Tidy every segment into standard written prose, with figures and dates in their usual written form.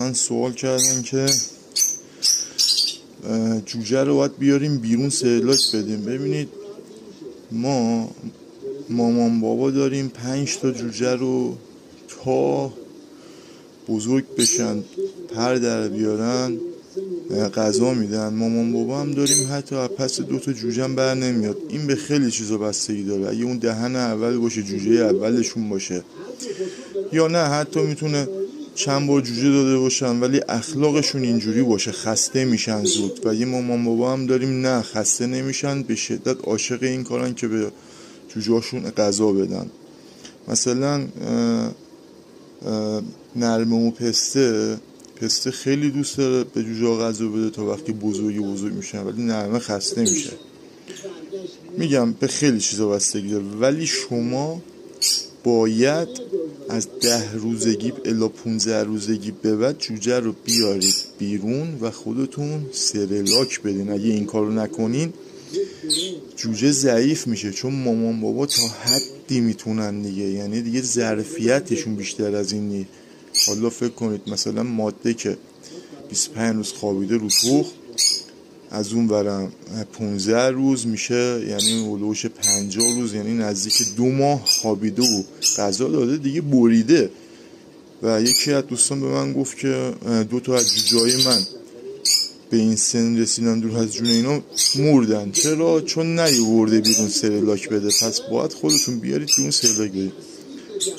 من سوال کردن که جوجه رو باید بیاریم بیرون سرلاک بدیم. ببینید ما مامان بابا داریم 5 تا جوجه رو تا بزرگ بشن پر در بیارن غذا میدن. مامان بابا هم داریم حتی پس 2 تا جوجه هم بر نمیاد. این به خیلی چیزا بستگی داره. اگه اون دهن اول باشه، جوجه اولشون باشه، یا نه حتی میتونه چند بار جوجه داده باشن ولی اخلاقشون اینجوری باشه خسته میشن زود. و یه مامان بابا هم داریم نه خسته نمیشن، به شدت عاشق این کارن که به جوجهاشون غذا بدن. مثلا نرمه و پسته خیلی دوست داره به جوجه غذا بده تا وقتی بزرگ میشن، ولی نرمه خسته میشه. میگم به خیلی چیزا بستگی داره، ولی شما باید از 10 روزگی الی 15 روزگی به بعد جوجه رو بیارید بیرون و خودتون سرلاک بدین. اگه این کارو نکنین جوجه ضعیف میشه، چون مامان بابا تا حدی میتونن دیگه، یعنی دیگه ظرفیتشون بیشتر از این نیست. حالا فکر کنید مثلا ماده که 25 روز خوابیده رو تخم، از اون برم 15 روز میشه، یعنی اولوش 50 روز، یعنی نزدیک 2 ماه خوابیده و غذا داده دیگه بریده. و یکی از دوستان به من گفت که 2 تا از جوجه‌های من به این سن رسیدن دور از جون اینا مردن. چرا؟ چون نیورده بیرون سرلاک بده. پس باید خودتون بیارید بیرون سرلاک بدید.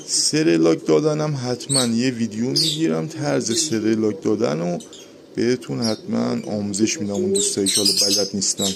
سرلاک دادنم حتما یه ویدیو میگیرم طرز سرلاک دادن و بهتون حتما آموزش میدم اون دوستایی که حالا بلد نیستن.